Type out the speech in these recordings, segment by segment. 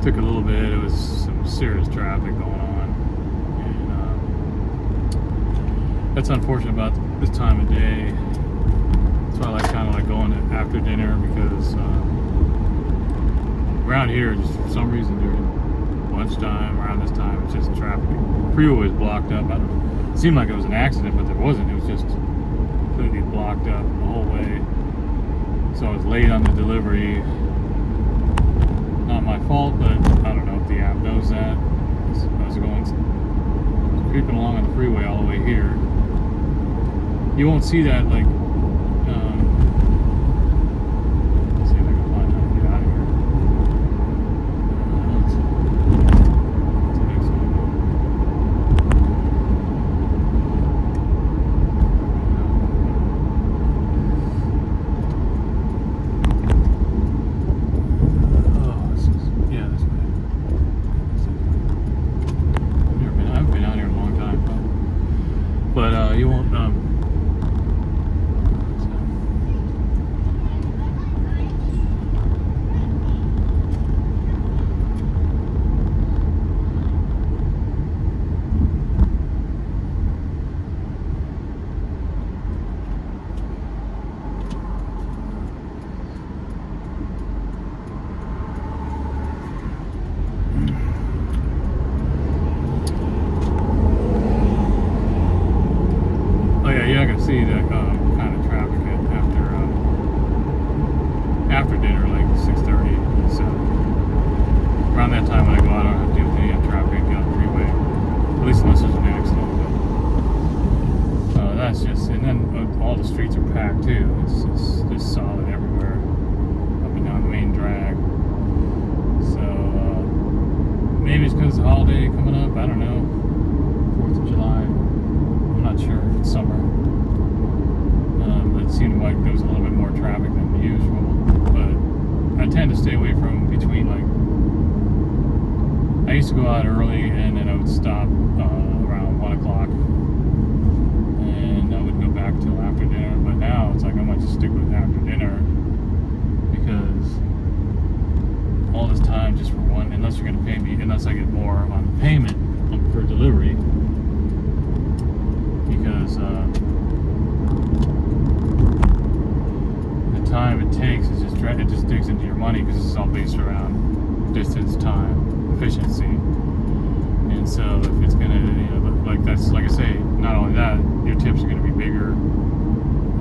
took a little bit. It was some serious traffic going on, and that's unfortunate about this time of day. That's why I like kind of like going after dinner, because around here, just for some reason during lunchtime around this time, it's just traffic. Freeway was blocked up. I don't know. It seemed like it was an accident, but there wasn't. It was just completely blocked up the whole way. So I was late on the delivery. Not my fault, but I don't know if the app knows that. I was creeping along on the freeway all the way here. You won't see that, like, let's see if I can find how to get out of here. What's the next one? But you won't. You're not gonna see that kind of traffic after dinner, like 6:30. So around that time when I go out, I don't have to deal with any traffic on the freeway, at least unless there's an accident. But that's just, and then all the streets are packed too. It's just solid everywhere up and down the main drag. So maybe it's because it's a holiday coming up. I don't know, 4th of July. I'm not sure. It's summer. It seemed like there was a little bit more traffic than usual, but I tend to stay away from between, like, I used to go out early and then I would stop around 1 o'clock and I wouldn't go back till after dinner. But now it's like I might just stick with after dinner, because all this time just for one, unless you're going to pay me, unless I get more on the payment for delivery, because time it takes is just, it just digs into your money, because this is all based around distance, time, efficiency. And so if it's gonna, like that's, like I say, not only that, your tips are gonna be bigger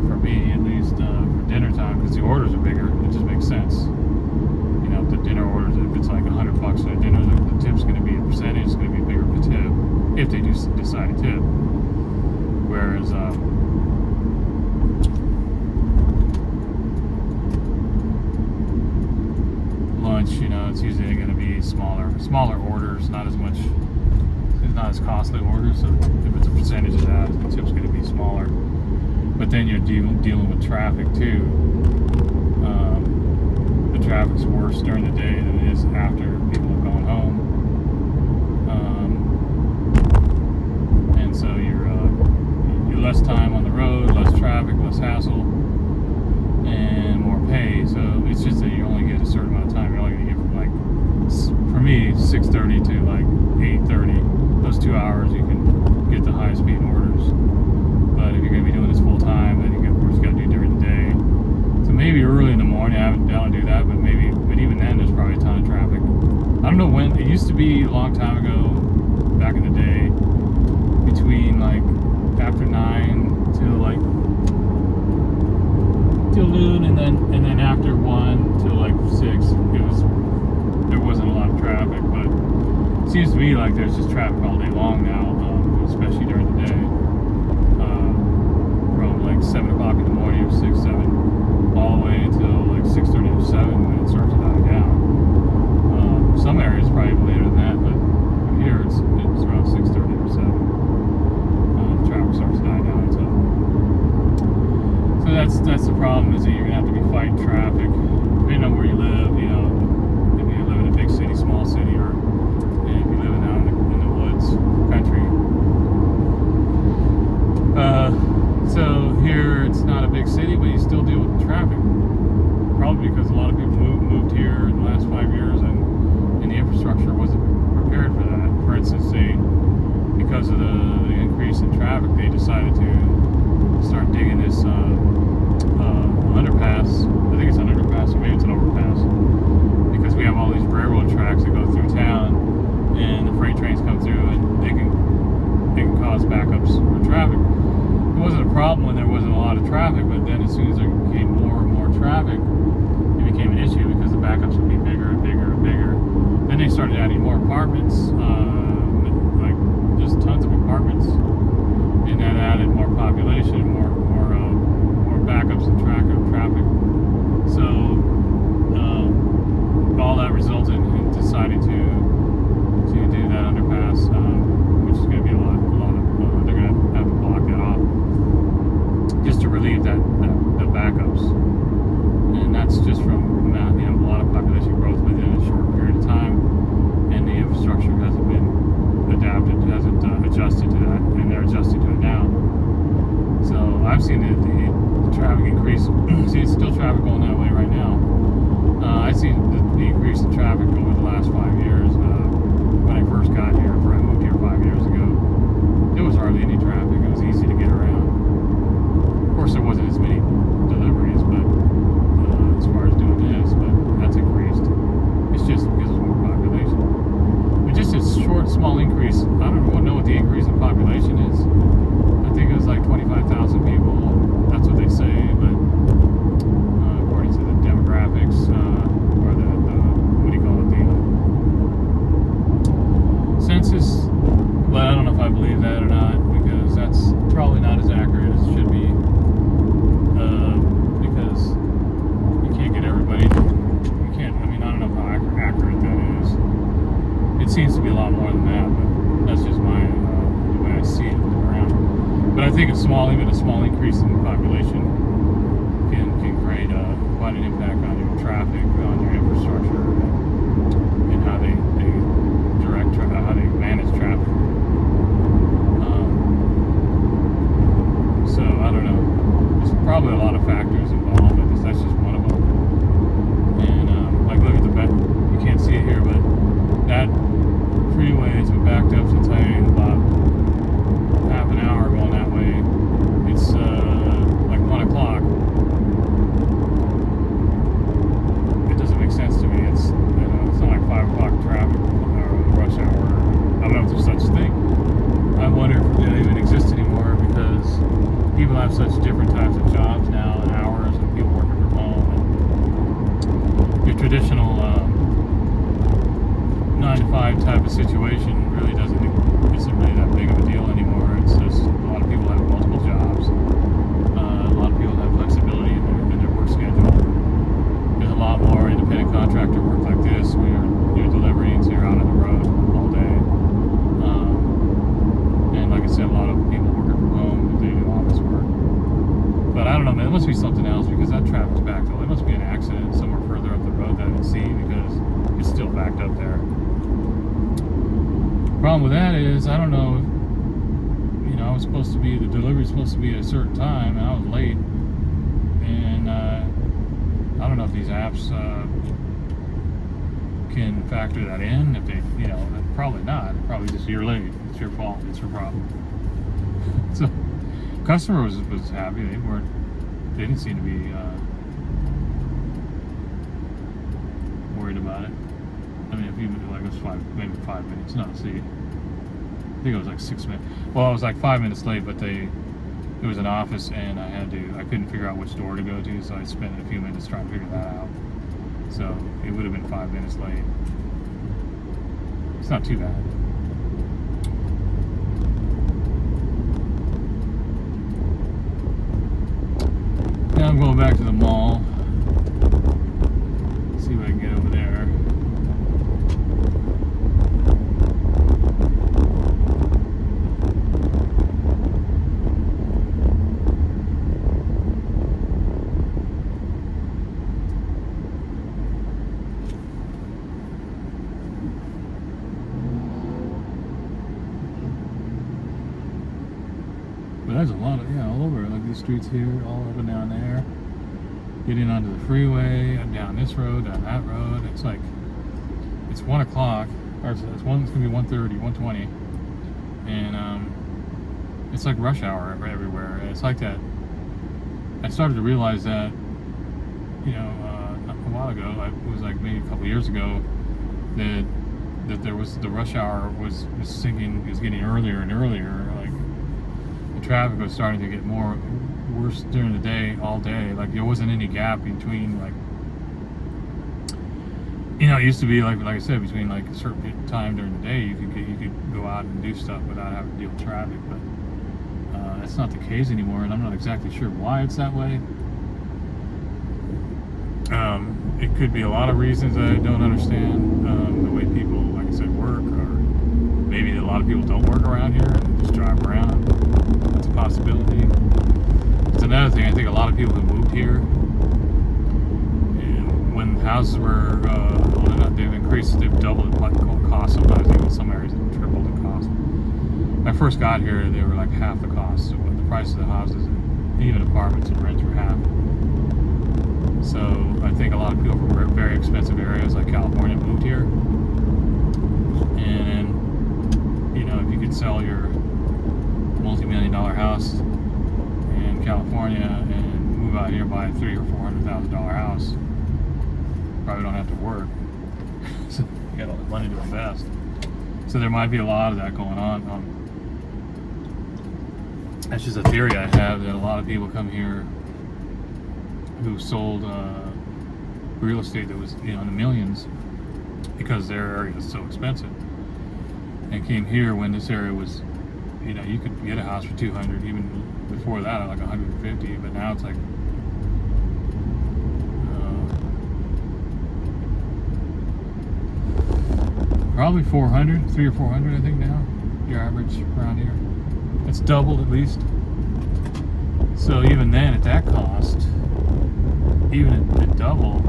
for me, at least for dinner time, because the orders are bigger. It just makes sense. If the dinner orders, if it's like $100 for a dinner, the tip's gonna be a percentage. It's gonna be bigger per tip if they do decide to tip. Whereas lunch, it's usually going to be smaller orders, not as much, it's not as costly orders. So if it's a percentage of that, the tip's going to be smaller. But then you're dealing with traffic too. The traffic's worse during the day than it is after people have gone home. And so you're less time on the road, less traffic, less hassle, and more pay. So it's just that you only get a certain amount of time. You're only going to get from, like, for me, 6:30 to like 8:30. Those 2 hours you can get the highest speed orders. But if you're going to be doing this full time, then of course you got to do during the day. So maybe early in the morning, I don't do that, but even then there's probably a ton of traffic. I don't know when. It used to be a long time ago, back in the day, between like after 9 till noon, and then after 1 till like 6, there wasn't a lot of traffic. But it seems to me like there's just traffic all day long now, especially during the day, from like 7 o'clock in the morning or 6, 7, all the way until like 6:30 or 7 when it starts to die down. Some areas probably later than that, but here it's around 6:30 or 7. The traffic starts to die down. So that's the problem, is that you're gonna have to be fighting traffic depending on where you live. If you live in a big city, small city, or if you live out in the woods, country. So here it's not a big city, but you still deal with traffic. Probably because a lot of people moved here problem when there wasn't a lot of traffic, but then as soon as there became more and more traffic, it became an issue because the backups would be bigger and bigger and bigger. Then they started adding more apartments, like just tons of apartments, and that added more population, more backups and traffic. So all that resulted in deciding to do that underpass, which is going to be a lot of they're going to have to block that off just to relieve the backups, and that's just from a lot of population growth within a short period of time, and the infrastructure hasn't been adjusted to that, and they're adjusting to it now. So I've seen the traffic increase. See, it's still traffic going that way right now. I've seen the increase in traffic over the last 5 years. When I first got here, before I moved here 5 years ago, there was hardly any traffic. It was easy to get around. Of course, there wasn't as many deliveries, but as far as doing this, but that's increased. It's just because there's more population. But just a short, small increase. I don't know what the increase in population is. I think it was like 25,000 people. That's what they say, but according to the demographics, or the what do you call it, the census. But I don't know if I believe that or not, because that's probably not as accurate as it should be. Because you can't get everybody. You can't. I mean, I don't know how accurate that is. It seems to be a lot more than that, but that's just the way I see it around. But I think even a small increase in population can create quite an impact on your traffic, on your infrastructure, and how they direct how they manage traffic. So I don't know. There's probably a lot of factors involved, but that's just one of them. And like, look at you can't see it here, but that freeway has been backed up since about half an hour going that way. It's like 1 o'clock. It doesn't make sense to me. It's not like 5 o'clock traffic or rush hour. I don't know if there's such a thing. I wonder if they even exist anymore, because people have such different types of jobs now and hours, and people working from home. And your traditional 9 to 5 type of situation really isn't really that big of a deal anymore. It's just a lot of people have multiple jobs. A lot of people have flexibility in their work schedule. There's a lot more independent contractor work like this, where you're delivering, so you're out on the road all day. And like I said, a lot of people working from home if they do office work. But I don't know, man. It must be something else, because that traffic's backed up. It must be an accident somewhere further up the road that I didn't see, because it's still backed up there. Problem with that is, I don't know. The delivery was supposed to be at a certain time, and I was late. And I don't know if these apps can factor that in. If they, probably not. Probably just, you're late. It's your fault. It's your problem. So, customer was happy. They didn't seem to be worried about it. I mean, if even like it was maybe 5 minutes. No, see, I think it was like 6 minutes. Well, I was like 5 minutes late, but it was an office, and I couldn't figure out which door to go to, so I spent a few minutes trying to figure that out. So it would have been 5 minutes late. It's not too bad. Now I'm going back to the mall. See what I can get over there. But there's a lot of, all over, like these streets here, all up and down there. Getting onto the freeway, down this road, down that road. It's like, it's 1 o'clock, or it's going to be 1:30, 1:20. And it's like rush hour everywhere. It's like that. I started to realize that, a while ago, it was like maybe a couple years ago, that there was, the rush hour was getting earlier and earlier. Like, the traffic was starting to get worse during the day, all day. Like there wasn't any gap between, like, you know, it used to be like I said, between like a certain time during the day, you could go out and do stuff without having to deal with traffic. But that's not the case anymore, and I'm not exactly sure why it's that way. It could be a lot of reasons I don't understand. The way people, like I said, work, or maybe a lot of people don't work around here and they just drive around. That's a possibility. It's another thing. I think a lot of people who moved here, and when houses were, they've doubled the cost. Sometimes even some areas have tripled the cost. When I first got here, they were like half the cost. So the price of the houses, and even apartments and rents, were half. So I think a lot of people from very expensive areas like California moved here. And, you know, if you could sell your multi-million-dollar house in California and move out here, buy a $300,000 or $400,000 house, probably don't have to work. So you got all the money to invest. So there might be a lot of that going on. That's just a theory I have, that a lot of people come here who sold real estate that was, you know, in the millions because their area is so expensive, and came here when this area was, you know, you could get a house for 200, even before that like 150, but now it's like probably 400, 300 or 400, I think now, your average around here. It's doubled at least. So even then, at that cost, even at double,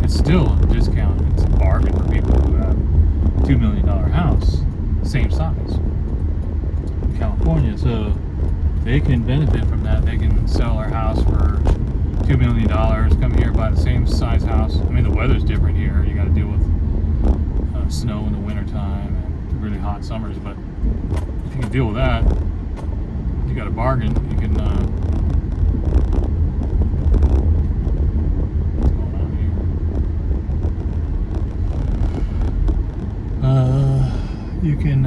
it's still a discount. It's a bargain for people who have a $2 million house, same size, in California. So they can benefit from that. They can sell their house for $2 million, come here, buy the same size house. I mean, the weather's different here. You got to deal with snow in the wintertime and really hot summers. But if you can deal with that, you got a bargain. You can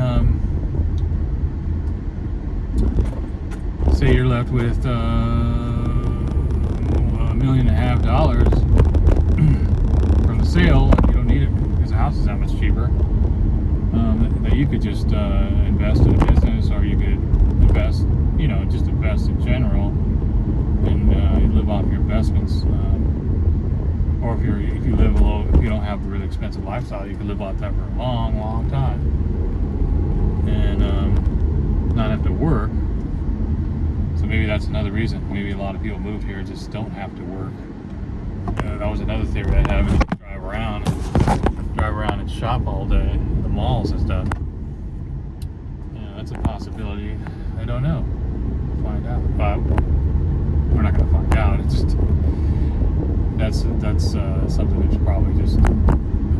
say you're left with $1.5 million from the sale, and you don't need it because the house is that much cheaper, that you could just invest in a business, or you could invest, you know, just invest in general, and live off your investments. Or if you don't have a really expensive lifestyle, you can live off that for a long, long time, and not have to work. So maybe that's another reason. Maybe a lot of people move here just don't have to work. That was another theory I have. Is drive around and shop all day in the malls and stuff. Yeah, that's a possibility. I don't know. We'll find out. But we're not going to find out. It's just that's something that's probably just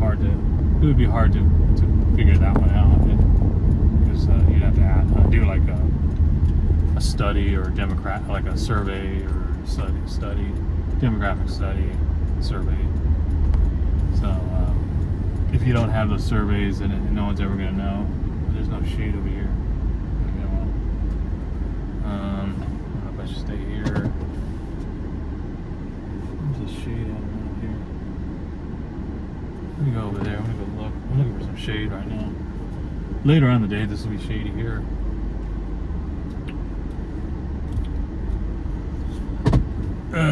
hard to. It would be hard to figure that one out, because you'd have to do like a study, or like a survey, or demographic study survey. So if you don't have those surveys, then no one's ever going to know. There's no shade over here. I don't know if I should stay here. There's a shade out around here. Let me go over there. I'm going to go look. I'm looking for some shade right now. Later on in the day, this will be shady here.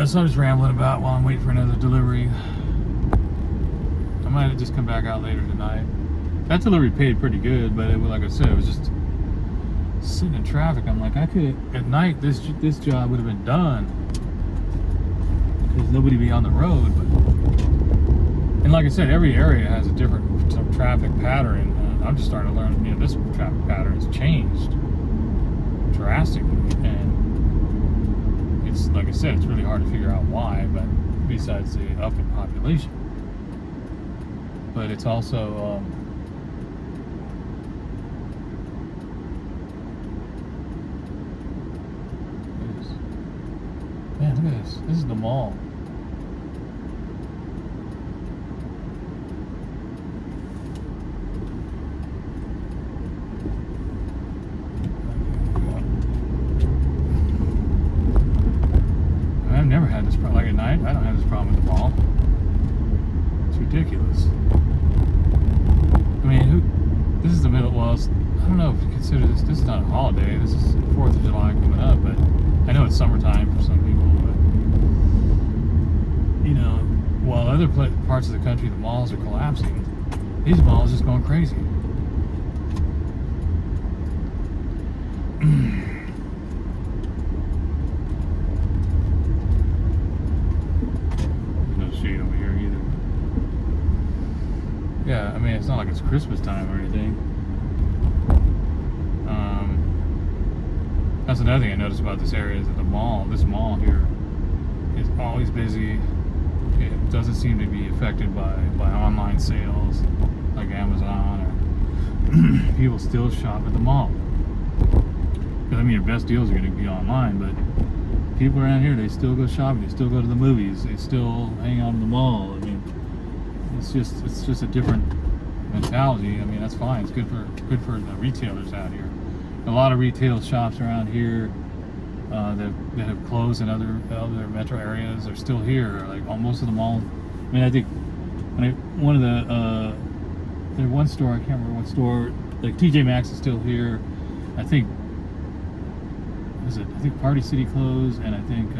So I'm just rambling about while I'm waiting for another delivery. I might have just come back out later tonight. That delivery paid pretty good, but like I said, it was just sitting in traffic. I'm like, I could, at night, this job would have been done, because nobody be on the road. And like I said, every area has a different traffic pattern. I'm just starting to learn, this traffic pattern has changed drastically, and it's, like I said, it's really hard to figure out why, but besides the up in population. But it's also man, look at this. This is the mall. well, I don't know if you consider this is not a holiday. This is 4th of July coming up, but I know it's summertime for some people. But while other parts of the country, the malls are collapsing, these malls are just going crazy. No shade over here either. Yeah, I mean, it's not like it's Christmas time or anything. That's another thing I noticed about this area is that this mall here is always busy. It doesn't seem to be affected by online sales like Amazon, or people still shop at the mall. Because I mean, your best deals are going to be online, but people around here, they still go shopping, they still go to the movies, they still hang out in the mall. I mean, it's just a different mentality. I mean, that's fine. It's good for the retailers out here. A lot of retail shops around here that have closed in other metro areas are still here. Like most of the malls. I mean, I think one of the there's one store, I can't remember what store. Like TJ Maxx is still here. I think Party City closed, and I think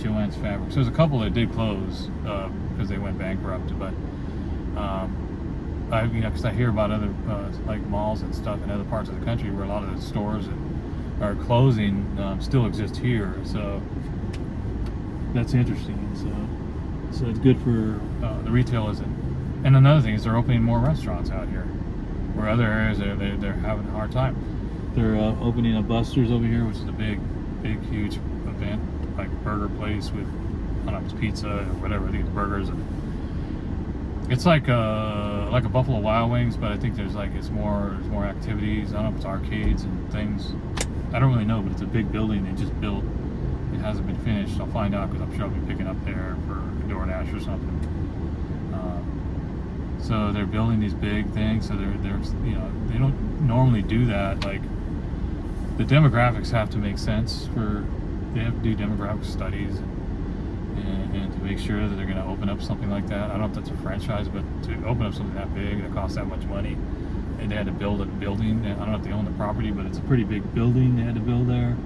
Joann's Fabrics. There's a couple that did close because they went bankrupt, but. Because I hear about other like malls and stuff in other parts of the country where a lot of the stores that are closing still exist here. So that's interesting. So it's good for the retailers. And another thing is they're opening more restaurants out here, where other areas they're having a hard time. They're opening a Buster's over here, which is a big, huge event, like burger place with, I don't know if it's pizza or whatever. I think it's burgers and. It's like a Buffalo Wild Wings, but I think there's more activities. I don't know if it's arcades and things. I don't really know, but it's a big building they just built. It hasn't been finished. I'll find out because I'm sure I'll be picking up there for DoorDash or something. So they're building these big things. So they're they don't normally do that. Like the demographics have to make sense they have to do demographic studies. And to make sure that they're going to open up something like that. I don't know if that's a franchise, but to open up something that big that costs that much money, and they had to build a building. I don't know if they own the property, but it's a pretty big building they had to build there.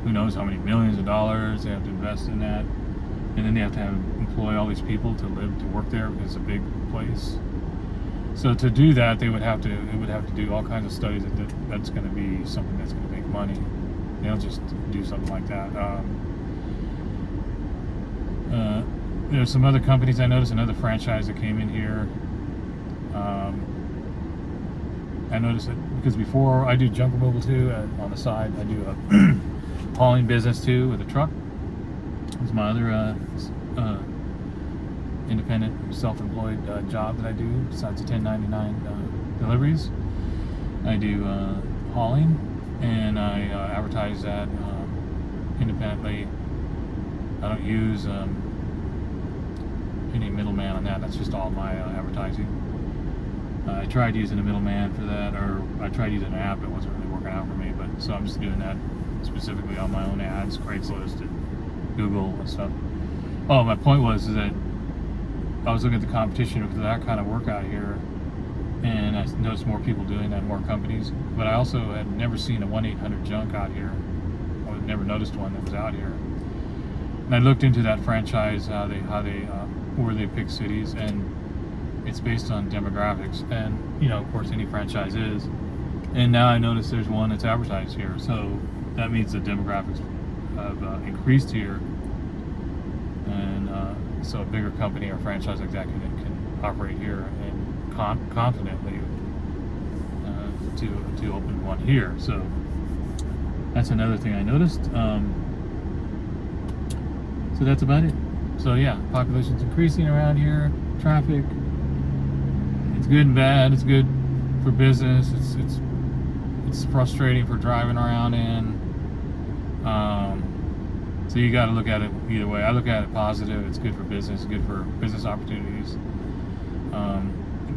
Who knows how many millions of dollars they have to invest in that, and then they have to employ all these people to work there because it's a big place. So to do that, it would have to do all kinds of studies that's going to be something that's going to make money. They don't just do something like that. There's some other companies I noticed, another franchise that came in here. I noticed it because before I do junk removal too. On the side, I do a hauling business too with a truck. It's my other independent, self-employed job that I do besides the 1099 deliveries. I do hauling. And I advertise that independently. I don't use any middleman on that. That's just all my advertising. I tried using a middleman for that, or I tried using an app. It wasn't really working out for me. But so I'm just doing that specifically on my own ads, Craigslist and Google and stuff. Oh, my point was that I was looking at the competition with that kind of work out here. And I noticed more people doing that, more companies. But I also had never seen a 1-800-JUNK out here. I had never noticed one that was out here. And I looked into that franchise, where they pick cities, and it's based on demographics. And of course, any franchise is. And now I notice there's one that's advertised here. So that means the demographics have increased here. And so a bigger company or franchise like that can operate here and confidently to open one here. So that's another thing I noticed. So that's about it. So yeah, population's increasing around here. Traffic. It's good and bad. It's good for business. It's frustrating for driving around in. So you got to look at it either way. I look at it positive. It's good for business. Good for business opportunities.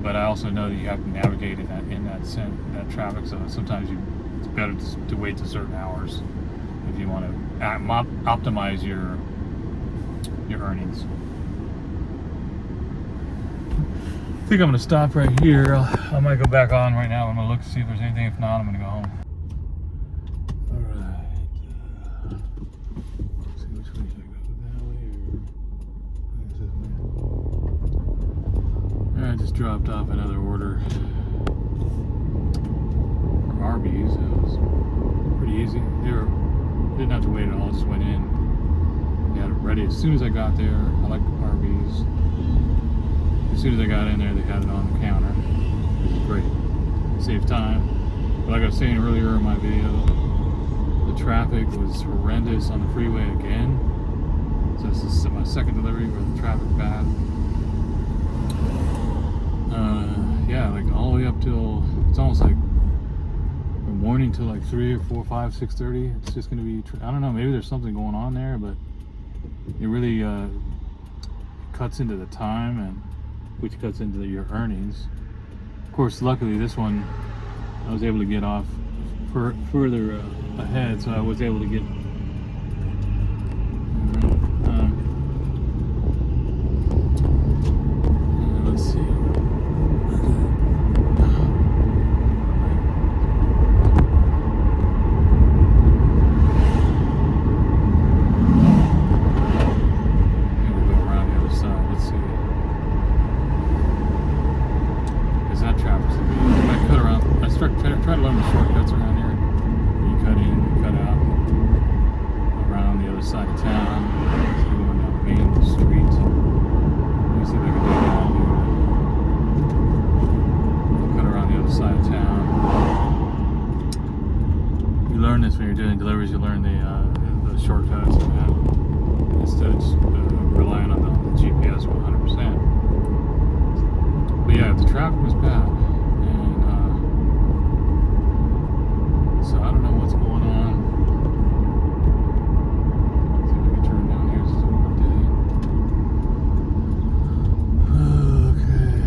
But I also know that you have to navigate in that traffic. So sometimes it's better to wait to certain hours if you want to optimize your earnings. think I'm gonna stop right here. I might go back on right now. I'm gonna look to see if there's anything. If not, I'm gonna go home. All right. Let's see which way should I go? That way or I just dropped off another order from Arby's. It was pretty easy. Didn't have to wait at all. Just went in. They had it ready as soon as I got there. I like Arby's. As soon as I got in there, they had it on the counter. It was great. Saved time. But like I was saying earlier in my video, the traffic was horrendous on the freeway again. So this is my second delivery where the traffic's bad. Yeah, like all the way up till, it's almost like from morning till like 3 or 4, 5, 6:30. It's just going to be, I don't know, maybe there's something going on there, but it really cuts into the time, and which cuts into your earnings. Of course, luckily this one I was able to get off further ahead, so I was able to get let's see. Try to learn the shortcuts around here. You cut in, you cut out, around the other side of town. So you're going down the main street. Let me see if I can do that here. Cut around the other side of town. You learn this when you're doing deliveries. You learn the shortcuts and that, instead of just relying on the GPS 100%. But yeah, the traffic was bad. So I don't know what's going on. Let's see if I can turn down here. This is a okay.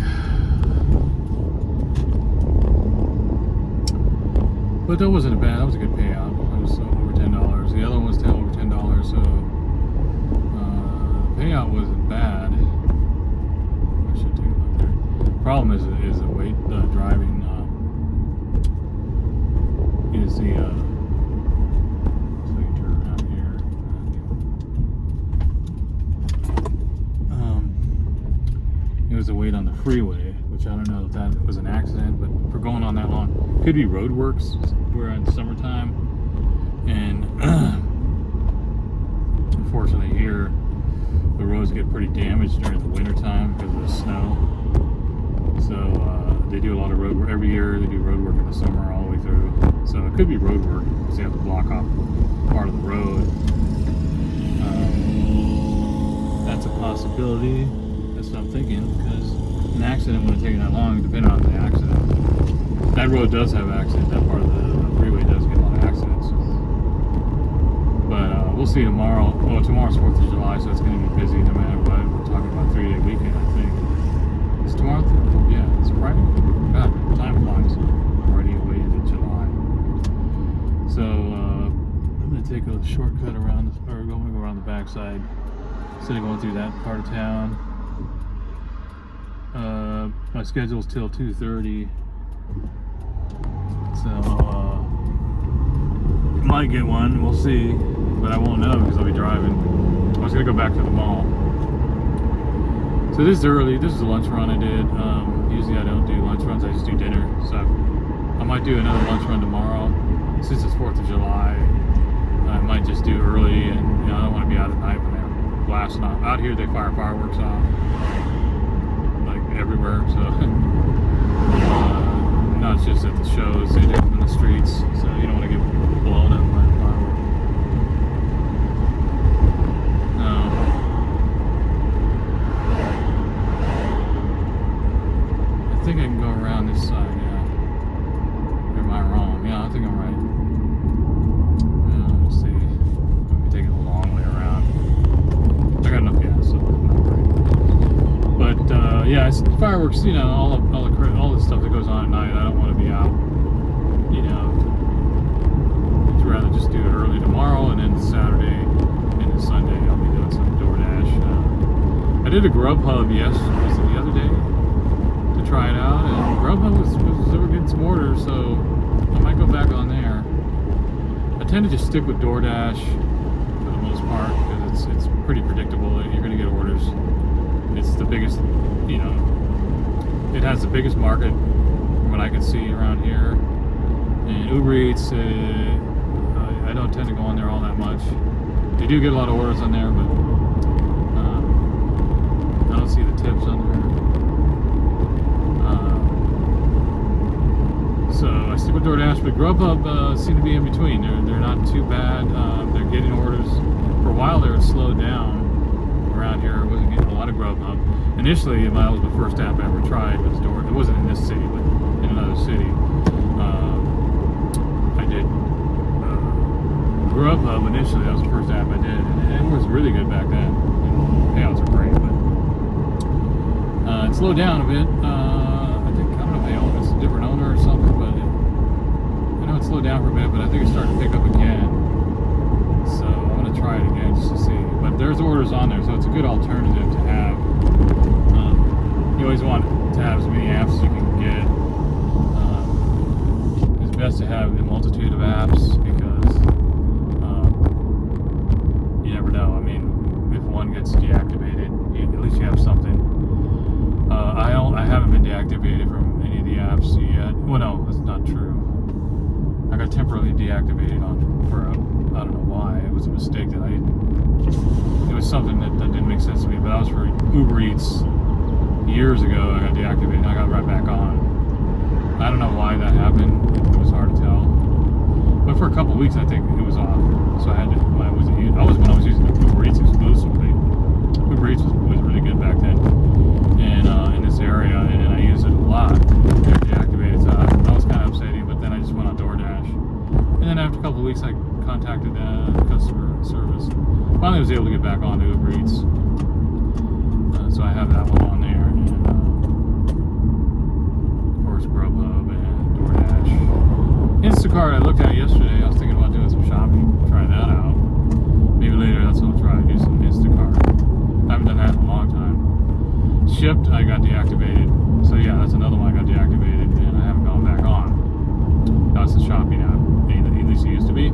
But that wasn't bad. That was a good payout. It was over $10. The other one was over $10. So the payout wasn't bad. I should take a look there. Problem is the wait, driving. Is the so you turn around here. It was a wait on the freeway, which I don't know if that was an accident, but for going on that long, could be road works. We're in summertime, and unfortunately here the roads get pretty damaged during the winter time because of the snow. So they do a lot of road work every year. They do road work in the summer all the way through. So it could be road work because they have to block off part of the road. That's a possibility. That's what I'm thinking, because an accident wouldn't take that long, depending on the accident. That road does have accidents. That part of the freeway does get a lot of accidents. But we'll see tomorrow. Well, tomorrow's 4th of July, so it's going to be busy no matter what. We're talking about a 3-day weekend, I think. It's tomorrow? Yeah, it's Friday. God, time flies. Already away into July. So I'm going to take a shortcut around, or I'm going to go around the backside instead of going through that part of town. My schedule's till 2:30, so might get one. We'll see, but I won't know because I'll be driving. I was going to go back to the mall. So this is early. This is a lunch run I did. Usually I don't do lunch runs. I just do dinner. So I might do another lunch run tomorrow. Since it's 4th of July, I might just do early, and I don't want to be out at night when they're blasting off. Out here they fire fireworks off like everywhere. So not just at the shows, they do them in the streets. So you don't want to get blown up by a firework. I think I can go around this side, yeah. Or am I wrong? Yeah, I think I'm right. Let's see. I'll be taking a long way around. I got enough gas, so I'm not worried. But yeah, it's fireworks. All the stuff that goes on at night. I don't want to be out. I'd rather just do it early tomorrow, and then Saturday and then Sunday I'll be doing some DoorDash. I did a Grubhub. Was it the other day? try it out. And Grubhub they were getting some orders, so I might go back on there. I tend to just stick with DoorDash for the most part because it's pretty predictable. You're going to get orders. It's the biggest, you know, it has the biggest market from what I can see around here. And Uber Eats, I don't tend to go on there all that much. They do get a lot of orders on there, but I don't see the tips on there. So I stick with DoorDash, but Grubhub seem to be in between. They're not too bad. They're getting orders. For a while there, it slowed down around here. I wasn't getting a lot of Grubhub. Initially, that was the first app I ever tried. Was It wasn't in this city, but in another city. I did Grubhub initially. That was the first app I did, and it was really good back then. And payouts are great, but it slowed down a bit. I don't know if it's a different owner or something, but I know it slowed down for a bit, but I think it's starting to pick up again. So I'm going to try it again just to see. But there's orders on there, so it's a good alternative to have. You always want to have as many apps as you can get. It's best to have a multitude of apps because you never know. I mean, if one gets deactivated, at least you have something. I haven't been deactivated from any of the apps yet. Well, no, that's not true. I got temporarily deactivated I don't know why. It was a mistake that it was something that didn't make sense to me, but that was for Uber Eats years ago. I got deactivated and I got right back on. I don't know why that happened. It was hard to tell. But for a couple of weeks, I think it was off. So I had to, when I was using Uber Eats exclusively. Uber Eats was really good back then. And in this area, and I used it a lot. They're deactivated, so that was kind of upsetting, but then I just went on DoorDash. And then after a couple of weeks, I contacted customer service. Finally, I was able to get back on to Uber Eats. So I have that one on there, and of course Grubhub and DoorDash. Instacart I looked at yesterday. I was thinking about doing some shopping, try that out. Maybe later that's what I'll try, do some Instacart. I haven't done that in a long time. Shipped, I got deactivated. So yeah, that's another one I got deactivated, and I haven't gone back on. That's the shopping app, at least it used to be.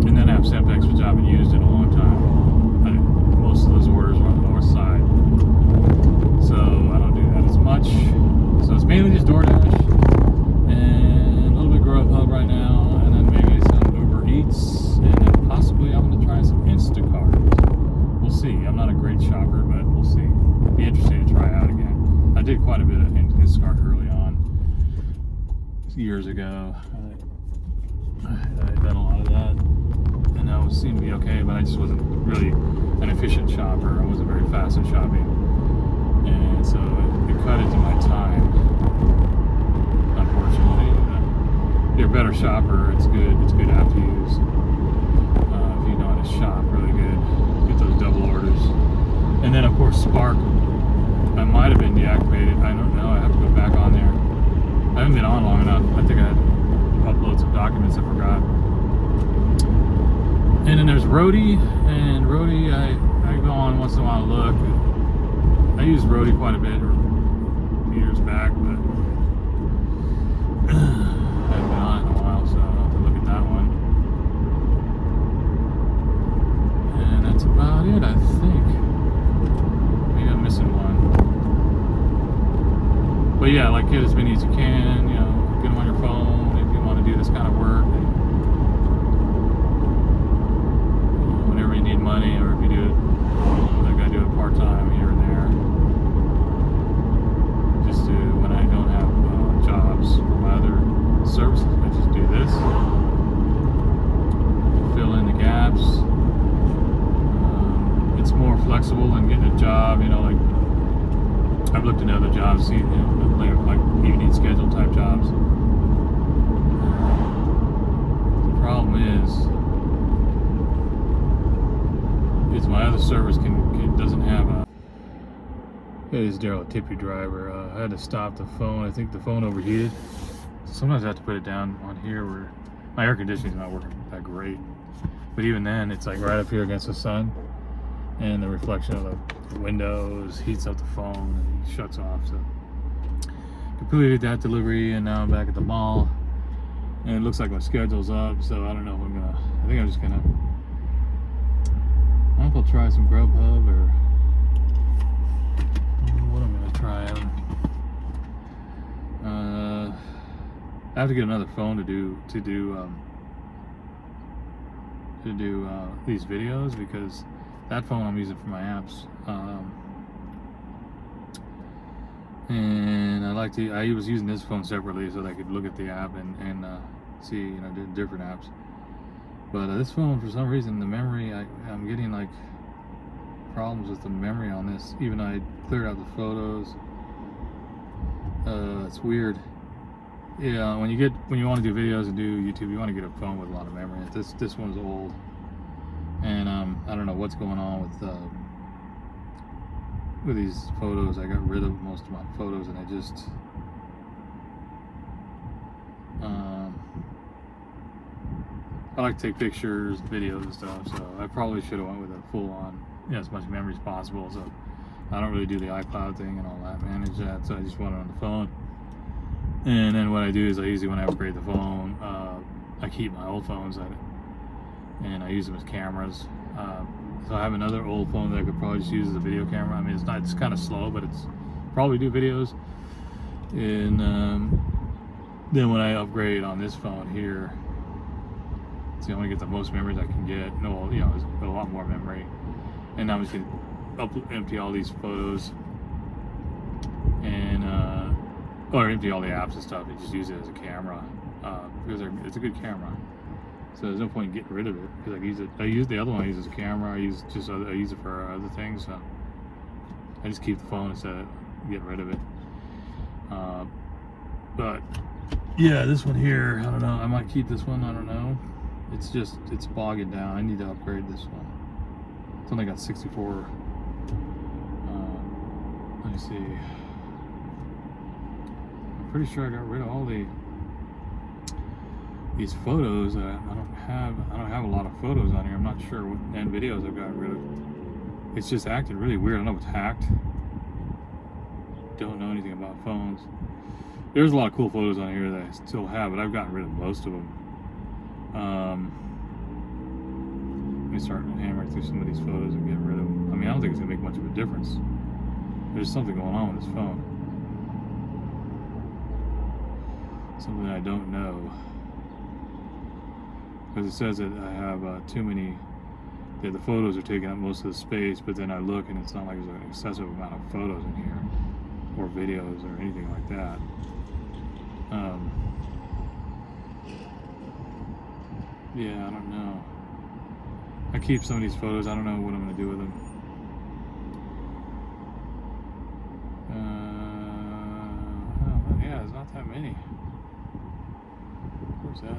And then I have Sempex, which I haven't used in a long time. Most of those orders are on the north side, so I don't do that as much. So it's mainly just DoorDash and a little bit Grubhub right now, and then maybe some Uber Eats, and then possibly I'm going to try some Instacart. We'll see. I'm not a great shopper, but we'll see. Be interesting to try out again. I did quite a bit of Instacart early on, years ago. I've done a lot of that, and that seemed to be okay, but I just wasn't really an efficient shopper. I wasn't very fast in shopping, and so it cut into my time, unfortunately. If you're a better shopper, it's good. It's a good app to use if you know how to shop really good. Get those double orders. And then of course Spark, I might have been deactivated. I don't know. I have to go back on there. I haven't been on long enough. I think I had to upload some documents I forgot. And then there's Roadie, and Roadie I go on once in a while to look. I used Roadie quite a bit years back, but I haven't been on it in a while, so I'll have to look at that one. And that's about it, I think. Maybe I'm missing one. But yeah, like get as many as you can, you know, get them on your phone if you want to do this kind of work. Whenever you need money, or if you do it, like I do it part-time here and there. Just to, when I don't have jobs for my other services, I just do this. Fill in the gaps. It's more flexible than getting a job, you know, like I've looked into other jobs, see, you know, like evening schedule type jobs. The problem is my other service doesn't have a. Hey, this is Daryl, a tippy driver. I had to stop the phone. I think the phone overheated. So sometimes I have to put it down on here where my air conditioning is not working that great. But even then, it's like right up here against the sun, and the reflection of the windows heats up the phone and shuts off. So completed that delivery, and now I'm back at the mall. And it looks like my schedule's up, so I don't know if I'm gonna. I think I'm just gonna. I don't know if I'll try some Grubhub or what I'm gonna try. I have to get another phone to do these videos, because that phone I'm using for my apps. And I was using this phone separately so that I could look at the app and see, you know, different apps. But this phone, for some reason, the memory, I'm getting like problems with the memory on this, even though I cleared out the photos. It's weird. Yeah, when you want to do videos and do YouTube, you want to get a phone with a lot of memory. This one's old, and I don't know what's going on with these photos. I got rid of most of my photos, and I just I like to take pictures, videos, and stuff. So I probably should have went with a full-on, as much memory as possible. So I don't really do the iCloud thing and all that, manage that. So I just want it on the phone. And then what I do is when I upgrade the phone, I keep my old phones at it, and I use them as cameras. So I have another old phone that I could probably just use as a video camera. I mean, it's kind of slow, but it's probably do videos. And then when I upgrade on this phone here, see, I want to get the most memories I can get. No, you know, there's a lot more memory. And now I'm just gonna empty all these photos and or empty all the apps and stuff and just use it as a camera, because it's a good camera. So there's no point in getting rid of it, because I use the other one I use as a camera. I use it for other things. So I just keep the phone instead of getting rid of it. But yeah, this one here, I don't know. I might keep this one. I don't know. It's bogging down. I need to upgrade this one. It's only got 64. Let me see. I'm pretty sure I got rid of all these photos. I don't have a lot of photos on here. I'm not sure what and videos I've got rid of. It's just acting really weird. I don't know if it's hacked. Don't know anything about phones. There's a lot of cool photos on here that I still have, but I've gotten rid of most of them. Let me start hammering through some of these photos and get rid of them. I mean, I don't think it's gonna make much of a difference. There's something going on with this phone. Something I don't know. Because it says that I have too many, that the photos are taking up most of the space, but then I look and it's not like there's an excessive amount of photos in here, or videos, or anything like that. Yeah, I don't know. I keep some of these photos. I don't know what I'm going to do with them. Oh, yeah, there's not that many. Where's that at?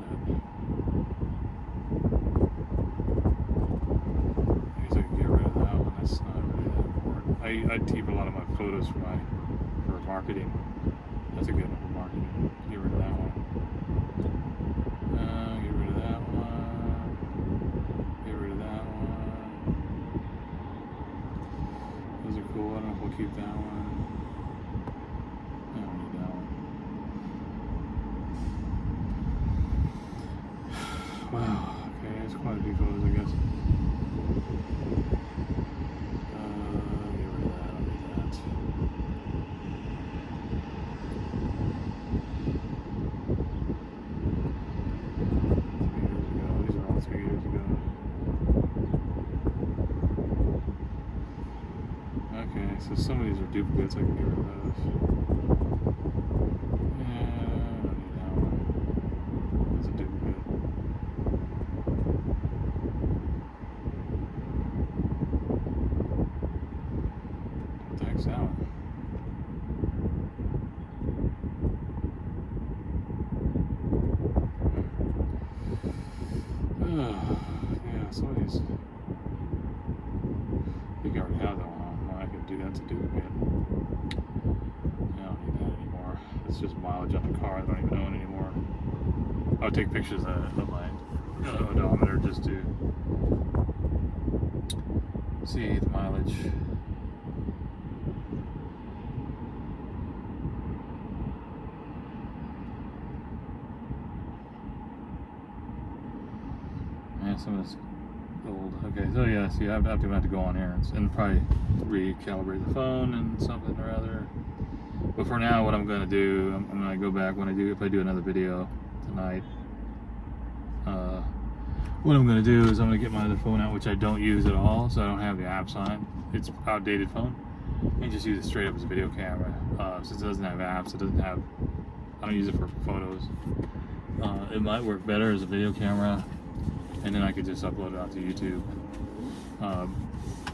I guess I can get rid of that one. That's not really that important. I keep a lot of my photos for marketing. That's a good one for marketing. Get rid of that one. Get rid of that one. Get rid of that one. Those are cool. I don't know if we'll keep that one. I don't need that one. Wow. Okay, that's quite a few photos, I guess. Get rid of that. I don't need that. So some of these are duplicates. I can get rid of those. Yeah, I don't need that one. That's a duplicate. What the heck's that one? Yeah, some of these. I think I already have that one on. I can do that to duplicate. I don't need that anymore. It's just mileage on the car. I don't even own anymore. I would take pictures of my odometer just to see the mileage. some of this old. Okay, so yeah, see, I have to go on here and probably recalibrate the phone and something or other. But for now, what I'm gonna do, I'm gonna go back if I do another video tonight. What I'm gonna do is I'm gonna get my other phone out, which I don't use at all, so I don't have the apps on it. It's outdated phone, and just use it straight up as a video camera. Since it doesn't have apps, I don't use it for photos. It might work better as a video camera, and then I could just upload it out to YouTube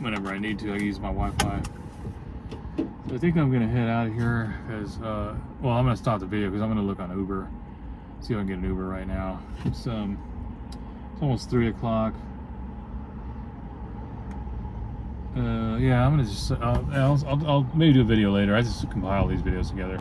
whenever I need to. I can use my Wi-Fi. So I think I'm gonna head out of here because, well, I'm gonna stop the video because I'm gonna look on Uber, see if I can get an Uber right now. It's almost 3 o'clock. Yeah, I'm gonna just I'll maybe do a video later. I just compile these videos together.